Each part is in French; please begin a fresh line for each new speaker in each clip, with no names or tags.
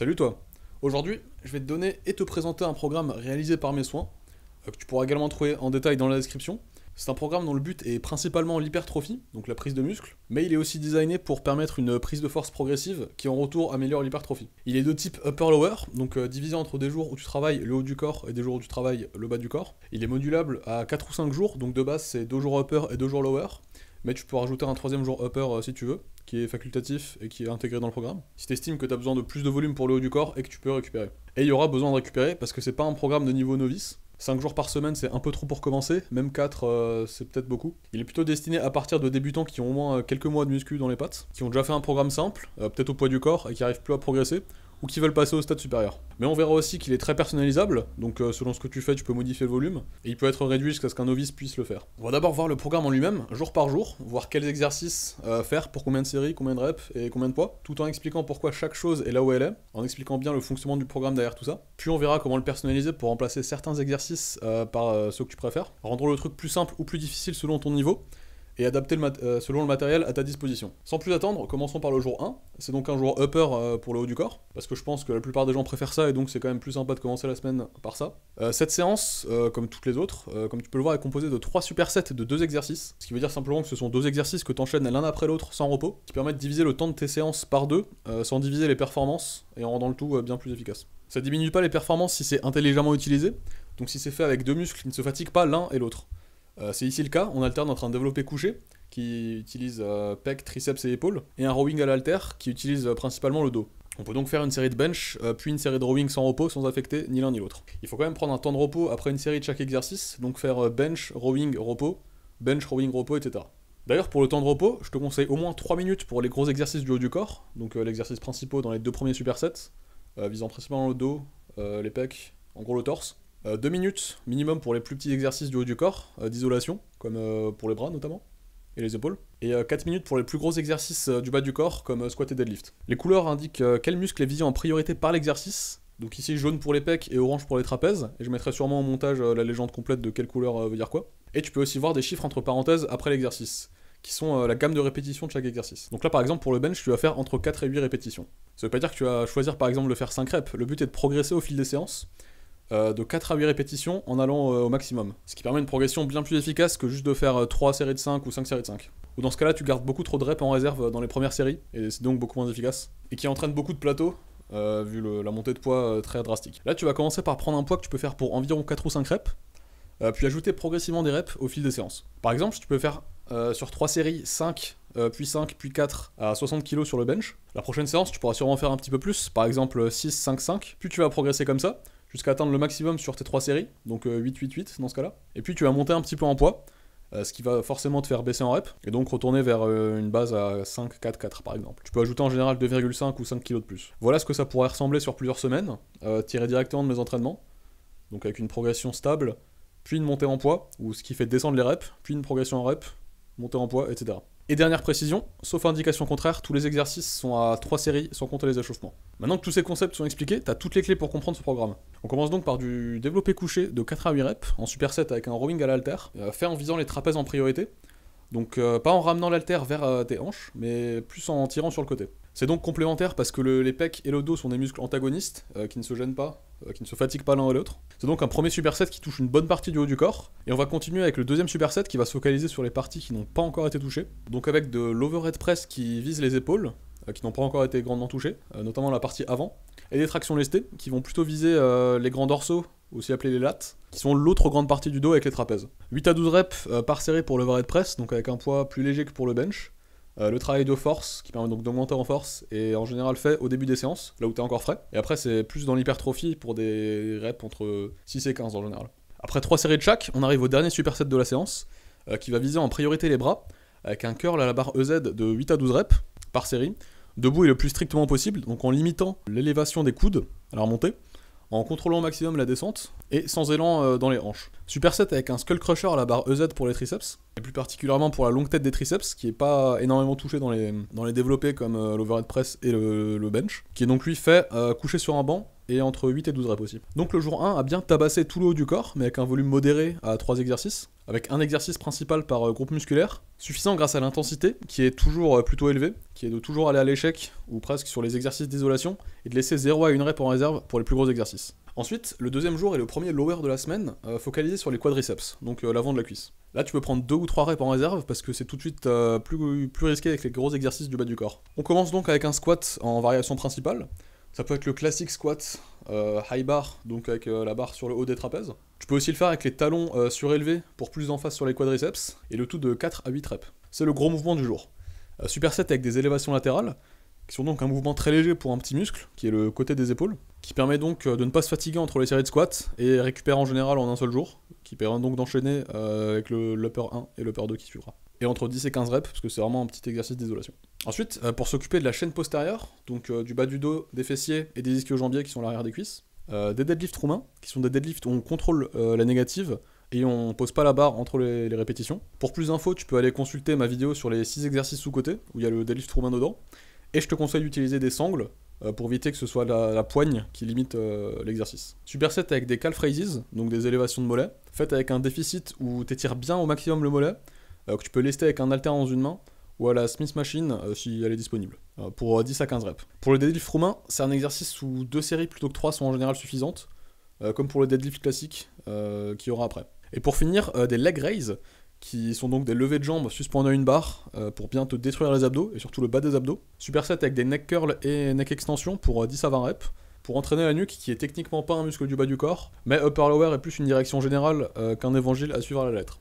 Salut toi. Aujourd'hui, je vais te donner et te présenter un programme réalisé par mes soins, que tu pourras également trouver en détail dans la description. C'est un programme dont le but est principalement l'hypertrophie, donc la prise de muscle, mais il est aussi designé pour permettre une prise de force progressive qui en retour améliore l'hypertrophie. Il est de type upper-lower, donc divisé entre des jours où tu travailles le haut du corps et des jours où tu travailles le bas du corps. Il est modulable à 4 ou 5 jours, donc de base c'est 2 jours upper et 2 jours lower, mais tu peux rajouter un troisième jour upper si tu veux, qui est facultatif et qui est intégré dans le programme, si tu estimes que tu as besoin de plus de volume pour le haut du corps et que tu peux récupérer. Et il y aura besoin de récupérer parce que c'est pas un programme de niveau novice. 5 jours par semaine c'est un peu trop pour commencer, même 4 c'est peut-être beaucoup. Il est plutôt destiné à partir de débutants qui ont au moins quelques mois de muscu dans les pattes, qui ont déjà fait un programme simple, peut-être au poids du corps et qui arrivent plus à progresser, ou qui veulent passer au stade supérieur. Mais on verra aussi qu'il est très personnalisable, donc selon ce que tu fais, tu peux modifier le volume, et il peut être réduit jusqu'à ce qu'un novice puisse le faire. On va d'abord voir le programme en lui-même, jour par jour, voir quels exercices faire, pour combien de séries, combien de reps et combien de poids, tout en expliquant pourquoi chaque chose est là où elle est, en expliquant bien le fonctionnement du programme derrière tout ça. Puis on verra comment le personnaliser pour remplacer certains exercices par ceux que tu préfères, rendre le truc plus simple ou plus difficile selon ton niveau, et adapter selon le matériel à ta disposition. Sans plus attendre, commençons par le jour 1. C'est donc un jour upper pour le haut du corps, parce que je pense que la plupart des gens préfèrent ça, et donc c'est quand même plus sympa de commencer la semaine par ça. Cette séance, comme toutes les autres, comme tu peux le voir, est composée de 3 supersets de 2 exercices, ce qui veut dire simplement que ce sont 2 exercices que tu enchaînes l'un après l'autre sans repos, qui permettent de diviser le temps de tes séances par 2, sans diviser les performances, et en rendant le tout bien plus efficace. Ça diminue pas les performances si c'est intelligemment utilisé, donc si c'est fait avec 2 muscles qui ne se fatiguent pas l'un et l'autre. C'est ici le cas, on alterne entre un développé couché, qui utilise pec, triceps et épaules, et un rowing à l'halter, qui utilise principalement le dos. On peut donc faire une série de bench, puis une série de rowing sans repos, sans affecter ni l'un ni l'autre. Il faut quand même prendre un temps de repos après une série de chaque exercice, donc faire bench, rowing, repos, etc. D'ailleurs, pour le temps de repos, je te conseille au moins 3 minutes pour les gros exercices du haut du corps, donc l'exercice principaux dans les 2 premiers supersets, visant principalement le dos, les pecs, en gros le torse. 2 minutes minimum pour les plus petits exercices du haut du corps, d'isolation, comme pour les bras notamment, et les épaules. Et 4 minutes pour les plus gros exercices du bas du corps, comme squat et deadlift. Les couleurs indiquent quel muscle est visé en priorité par l'exercice. Donc ici jaune pour les pecs et orange pour les trapèzes, et je mettrai sûrement au montage la légende complète de quelle couleur veut dire quoi. Et tu peux aussi voir des chiffres entre parenthèses après l'exercice, qui sont la gamme de répétitions de chaque exercice. Donc là par exemple pour le bench tu vas faire entre 4 et 8 répétitions. Ça veut pas dire que tu vas choisir par exemple de faire 5 reps, le but est de progresser au fil des séances, de 4 à 8 répétitions en allant au maximum. Ce qui permet une progression bien plus efficace que juste de faire 3 séries de 5 ou 5 séries de 5. Ou dans ce cas là tu gardes beaucoup trop de reps en réserve dans les premières séries, et c'est donc beaucoup moins efficace. Et qui entraîne beaucoup de plateaux, vu la montée de poids très drastique. Là tu vas commencer par prendre un poids que tu peux faire pour environ 4 ou 5 reps, puis ajouter progressivement des reps au fil des séances. Par exemple, tu peux faire sur 3 séries 5, puis 4 à 60 kg sur le bench. La prochaine séance tu pourras sûrement faire un petit peu plus, par exemple 6, 5, 5, puis tu vas progresser comme ça, jusqu'à atteindre le maximum sur tes 3 séries, donc 8, 8, 8 dans ce cas-là. Et puis tu vas monter un petit peu en poids, ce qui va forcément te faire baisser en rep, et donc retourner vers une base à 5, 4, 4 par exemple. Tu peux ajouter en général 2,5 ou 5 kg de plus. Voilà ce que ça pourrait ressembler sur plusieurs semaines, tiré directement de mes entraînements, donc avec une progression stable, puis une montée en poids, ou ce qui fait descendre les reps, puis une progression en rep, montée en poids, etc. Et dernière précision, sauf indication contraire, tous les exercices sont à 3 séries sans compter les échauffements. Maintenant que tous ces concepts sont expliqués, t'as toutes les clés pour comprendre ce programme. On commence donc par du développé couché de 4 à 8 reps, en superset avec un rowing à l'halter, fait en visant les trapèzes en priorité, donc pas en ramenant l'halter vers tes hanches, mais plus en tirant sur le côté. C'est donc complémentaire parce que les pecs et le dos sont des muscles antagonistes, qui ne se gênent pas, qui ne se fatiguent pas l'un et l'autre. C'est donc un premier superset qui touche une bonne partie du haut du corps, et on va continuer avec le deuxième superset qui va se focaliser sur les parties qui n'ont pas encore été touchées, donc avec de l'overhead press qui vise les épaules, qui n'ont pas encore été grandement touchées, notamment la partie avant, et des tractions lestées qui vont plutôt viser les grands dorsaux, aussi appelés les lats, qui sont l'autre grande partie du dos avec les trapèzes. 8 à 12 reps par série pour l'overhead press, donc avec un poids plus léger que pour le bench. Le travail de force, qui permet donc d'augmenter en force, est en général fait au début des séances, là où t'es encore frais. Et après c'est plus dans l'hypertrophie pour des reps entre 6 et 15 en général. Après 3 séries de chaque, on arrive au dernier superset de la séance, qui va viser en priorité les bras, avec un curl à la barre EZ de 8 à 12 reps par série, debout et le plus strictement possible, donc en limitant l'élévation des coudes à la remontée, en contrôlant au maximum la descente, et sans élan dans les hanches. Superset avec un skull crusher à la barre EZ pour les triceps, et plus particulièrement pour la longue tête des triceps, qui est pas énormément touché dans les développés comme l'overhead press et le bench, qui est donc lui fait couché sur un banc, et entre 8 et 12 reps aussi. Donc le jour 1 a bien tabassé tout le haut du corps, mais avec un volume modéré à 3 exercices, avec un exercice principal par groupe musculaire, suffisant grâce à l'intensité, qui est toujours plutôt élevée, qui est de toujours aller à l'échec, ou presque sur les exercices d'isolation, et de laisser 0 à 1 rep en réserve pour les plus gros exercices. Ensuite, le deuxième jour et le premier lower de la semaine, focalisé sur les quadriceps, donc l'avant de la cuisse. Là, tu peux prendre 2 ou 3 reps en réserve parce que c'est tout de suite plus risqué avec les gros exercices du bas du corps. On commence donc avec un squat en variation principale. Ça peut être le classique squat high bar, donc avec la barre sur le haut des trapèzes. Tu peux aussi le faire avec les talons surélevés pour plus d'emphase sur les quadriceps, et le tout de 4 à 8 reps. C'est le gros mouvement du jour. Superset avec des élévations latérales, qui sont donc un mouvement très léger pour un petit muscle, qui est le côté des épaules, qui permet donc de ne pas se fatiguer entre les séries de squats, et récupérer en général en un seul jour, qui permet donc d'enchaîner avec l'upper 1 et l'upper 2 qui suivra. Et entre 10 et 15 reps, parce que c'est vraiment un petit exercice d'isolation. Ensuite, pour s'occuper de la chaîne postérieure, donc du bas du dos, des fessiers et des ischio-jambiers qui sont l'arrière des cuisses, des deadlifts roumains, qui sont des deadlifts où on contrôle la négative, et on pose pas la barre entre les répétitions. Pour plus d'infos, tu peux aller consulter ma vidéo sur les 6 exercices sous-côté, où il y a le deadlift roumain dedans, et je te conseille d'utiliser des sangles, pour éviter que ce soit la poigne qui limite l'exercice. Superset avec des calf raises, donc des élévations de mollets, faites avec un déficit où tu étires bien au maximum le mollet, que tu peux lester avec un halter dans une main, ou à la Smith Machine si elle est disponible, pour 10 à 15 reps. Pour le deadlift roumain, c'est un exercice où 2 séries plutôt que 3 sont en général suffisantes, comme pour le deadlift classique qu'il y aura après. Et pour finir, des leg raises, qui sont donc des levées de jambes suspendues à une barre pour bien te détruire les abdos, et surtout le bas des abdos. Superset avec des neck curls et neck extension pour 10 à 20 reps, pour entraîner la nuque qui est techniquement pas un muscle du bas du corps, mais upper lower est plus une direction générale qu'un évangile à suivre à la lettre.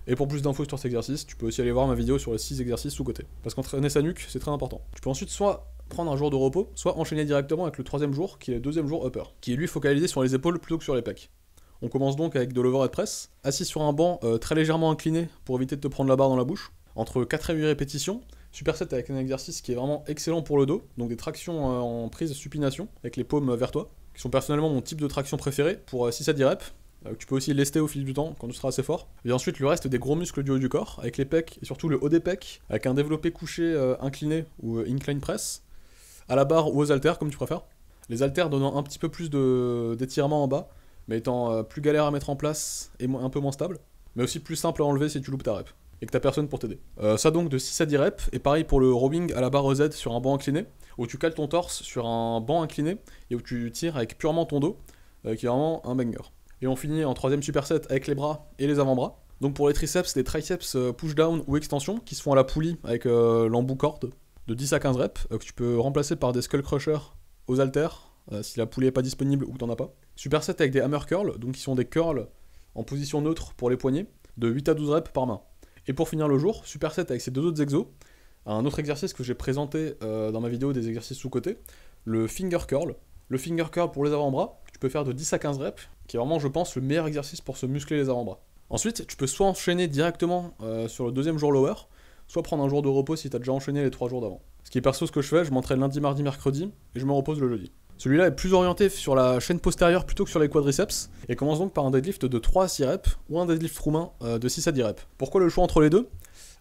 Et pour plus d'infos sur cet exercice, tu peux aussi aller voir ma vidéo sur les 6 exercices sous-côté. Parce qu'entraîner sa nuque, c'est très important. Tu peux ensuite soit prendre un jour de repos, soit enchaîner directement avec le troisième jour, qui est le deuxième jour upper, qui est lui focalisé sur les épaules plutôt que sur les pecs. On commence donc avec de l'overhead press, assis sur un banc très légèrement incliné pour éviter de te prendre la barre dans la bouche, entre 4 et 8 répétitions, superset avec un exercice qui est vraiment excellent pour le dos, donc des tractions en prise supination, avec les paumes vers toi, qui sont personnellement mon type de traction préféré, pour 6 à 10 reps. Tu peux aussi lester au fil du temps quand tu seras assez fort. Et ensuite le reste des gros muscles du haut du corps, avec les pecs et surtout le haut des pecs, avec un développé couché incliné ou incline press, à la barre ou aux haltères comme tu préfères. Les haltères donnant un petit peu plus d'étirement en bas, mais étant plus galère à mettre en place et un peu moins stable, mais aussi plus simple à enlever si tu loupes ta rep, et que t'as personne pour t'aider. Ça donc de 6 à 10 reps, et pareil pour le rowing à la barre Z sur un banc incliné, où tu cales ton torse sur un banc incliné, et où tu tires avec purement ton dos, qui est vraiment un banger. Et on finit en troisième superset avec les bras et les avant-bras. Donc pour les triceps, des triceps push-down ou extension, qui se font à la poulie avec l'embout corde, de 10 à 15 reps, que tu peux remplacer par des skull crushers aux haltères, si la poulie n'est pas disponible ou que t'en as pas. Superset avec des hammer curls, donc qui sont des curls en position neutre pour les poignets, de 8 à 12 reps par main. Et pour finir le jour, superset avec ces deux autres exos, un autre exercice que j'ai présenté dans ma vidéo des exercices sous-côté, le finger curl. Le finger curl pour les avant-bras, tu peux faire de 10 à 15 reps, qui est vraiment, je pense, le meilleur exercice pour se muscler les avant-bras. Ensuite, tu peux soit enchaîner directement sur le deuxième jour lower, soit prendre un jour de repos si tu as déjà enchaîné les 3 jours d'avant. Ce qui est perso ce que je fais, je m'entraîne lundi, mardi, mercredi, et je me repose le jeudi. Celui-là est plus orienté sur la chaîne postérieure plutôt que sur les quadriceps, et commence donc par un deadlift de 3 à 6 reps, ou un deadlift roumain de 6 à 10 reps. Pourquoi le choix entre les deux ?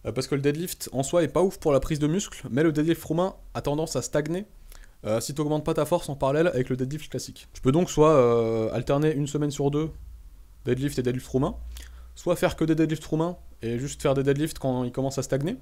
Parce que le deadlift en soi est pas ouf pour la prise de muscle, mais le deadlift roumain a tendance à stagner si tu n'augmentes pas ta force en parallèle avec le deadlift classique. Tu peux donc soit alterner une semaine sur 2 deadlift et deadlift roumain, soit faire que des deadlifts roumains et juste faire des deadlifts quand ils commencent à stagner,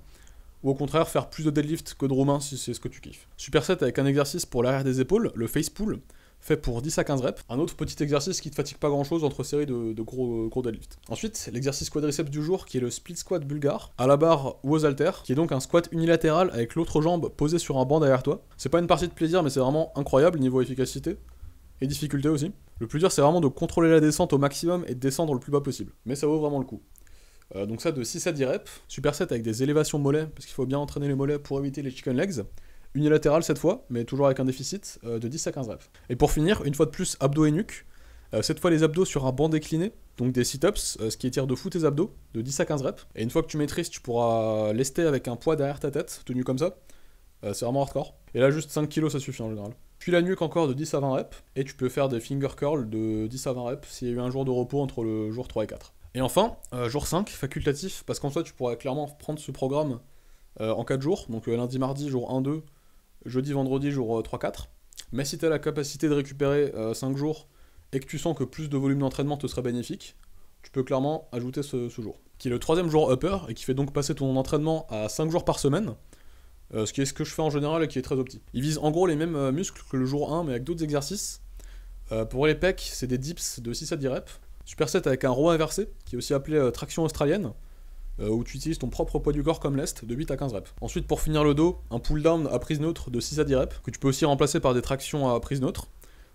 ou au contraire faire plus de deadlift que de roumain si c'est ce que tu kiffes. Superset avec un exercice pour l'arrière des épaules, le face pull, fait pour 10 à 15 reps. Un autre petit exercice qui te fatigue pas grand chose entre séries de gros deadlifts. Ensuite, l'exercice quadriceps du jour qui est le split squat bulgare, à la barre ou aux haltères, qui est donc un squat unilatéral avec l'autre jambe posée sur un banc derrière toi. C'est pas une partie de plaisir, mais c'est vraiment incroyable niveau efficacité et difficulté aussi. Le plus dur, c'est vraiment de contrôler la descente au maximum et de descendre le plus bas possible. Mais ça vaut vraiment le coup. Donc ça de 6 à 10 reps, superset avec des élévations mollets, parce qu'il faut bien entraîner les mollets pour éviter les chicken legs, unilatéral cette fois, mais toujours avec un déficit de 10 à 15 reps. Et pour finir, une fois de plus, abdos et nuque, cette fois les abdos sur un banc décliné, donc des sit-ups, ce qui étire de fou tes abdos, de 10 à 15 reps, et une fois que tu maîtrises, tu pourras lester avec un poids derrière ta tête, tenu comme ça, c'est vraiment hardcore. Et là juste 5 kg ça suffit en général. Puis la nuque encore de 10 à 20 reps, et tu peux faire des finger curls de 10 à 20 reps s'il y a eu un jour de repos entre le jour 3 et 4. Et enfin, jour 5, facultatif, parce qu'en soi tu pourrais clairement prendre ce programme en 4 jours, donc lundi, mardi, jour 1, 2, jeudi, vendredi, jour 3, 4. Mais si tu as la capacité de récupérer 5 jours et que tu sens que plus de volume d'entraînement te serait bénéfique, tu peux clairement ajouter ce jour. Qui est le 3e jour upper et qui fait donc passer ton entraînement à 5 jours par semaine. Ce qui est ce que je fais en général et qui est très opti. Il vise en gros les mêmes muscles que le jour 1 mais avec d'autres exercices. Pour les pecs, c'est des dips de 6 à 10 reps. Superset avec un row inversé, qui est aussi appelé traction australienne, où tu utilises ton propre poids du corps comme lest de 8 à 15 reps. Ensuite, pour finir le dos, un pull down à prise neutre de 6 à 10 reps, que tu peux aussi remplacer par des tractions à prise neutre.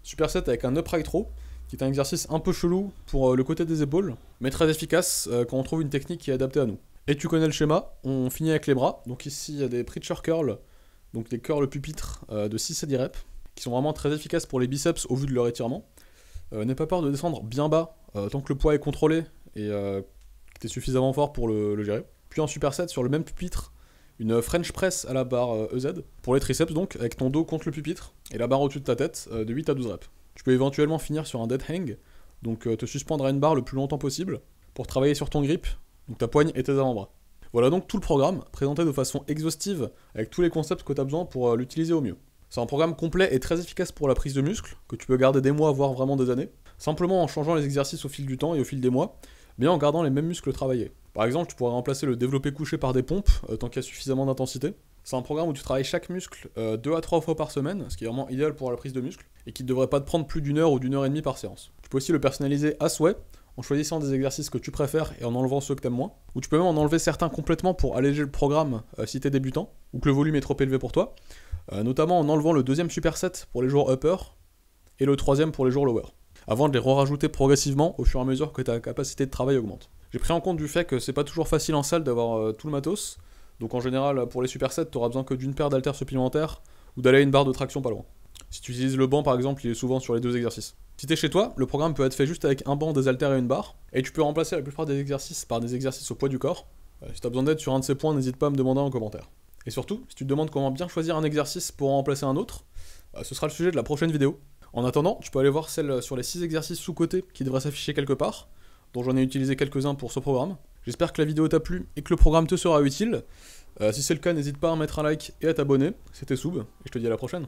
Superset avec un upright row, qui est un exercice un peu chelou pour le côté des épaules, mais très efficace quand on trouve une technique qui est adaptée à nous. Et tu connais le schéma, on finit avec les bras. Donc ici, il y a des preacher curls, donc des curls pupitres de 6 à 10 reps, qui sont vraiment très efficaces pour les biceps au vu de leur étirement. N'aie pas peur de descendre bien bas, tant que le poids est contrôlé et que tu es suffisamment fort pour le gérer. Puis en superset, sur le même pupitre, une French press à la barre EZ, pour les triceps donc, avec ton dos contre le pupitre, et la barre au-dessus de ta tête, de 8 à 12 reps. Tu peux éventuellement finir sur un dead hang, donc te suspendre à une barre le plus longtemps possible, pour travailler sur ton grip, donc ta poigne et tes avant-bras. Voilà donc tout le programme, présenté de façon exhaustive, avec tous les concepts que tu as besoin pour l'utiliser au mieux. C'est un programme complet et très efficace pour la prise de muscle, que tu peux garder des mois, voire vraiment des années, simplement en changeant les exercices au fil du temps et au fil des mois, mais en gardant les mêmes muscles travaillés. Par exemple, tu pourrais remplacer le développé couché par des pompes, tant qu'il y a suffisamment d'intensité. C'est un programme où tu travailles chaque muscle 2 à 3 fois par semaine, ce qui est vraiment idéal pour la prise de muscle, et qui ne devrait pas te prendre plus d'une heure ou d'une heure et demie par séance. Tu peux aussi le personnaliser à souhait, en choisissant des exercices que tu préfères et en enlevant ceux que tu aimes moins, ou tu peux même en enlever certains complètement pour alléger le programme si tu es débutant, ou que le volume est trop élevé pour toi, notamment en enlevant le 2e superset pour les jours upper, et le 3e pour les jours lower, avant de les re-rajouter progressivement au fur et à mesure que ta capacité de travail augmente. J'ai pris en compte du fait que c'est pas toujours facile en salle d'avoir tout le matos, donc en général pour les supersets tu auras besoin que d'une paire d'haltères supplémentaires, ou d'aller à une barre de traction pas loin. Si tu utilises le banc par exemple, il est souvent sur les 2 exercices. Si t'es chez toi, le programme peut être fait juste avec un banc, des haltères et une barre, et tu peux remplacer la plupart des exercices par des exercices au poids du corps. Si t'as besoin d'aide sur un de ces points, n'hésite pas à me demander en commentaire. Et surtout, si tu te demandes comment bien choisir un exercice pour en remplacer un autre, ce sera le sujet de la prochaine vidéo. En attendant, tu peux aller voir celle sur les 6 exercices sous-cotés qui devraient s'afficher quelque part, dont j'en ai utilisé quelques-uns pour ce programme. J'espère que la vidéo t'a plu et que le programme te sera utile. Si c'est le cas, n'hésite pas à mettre un like et à t'abonner. C'était Soub, et je te dis à la prochaine.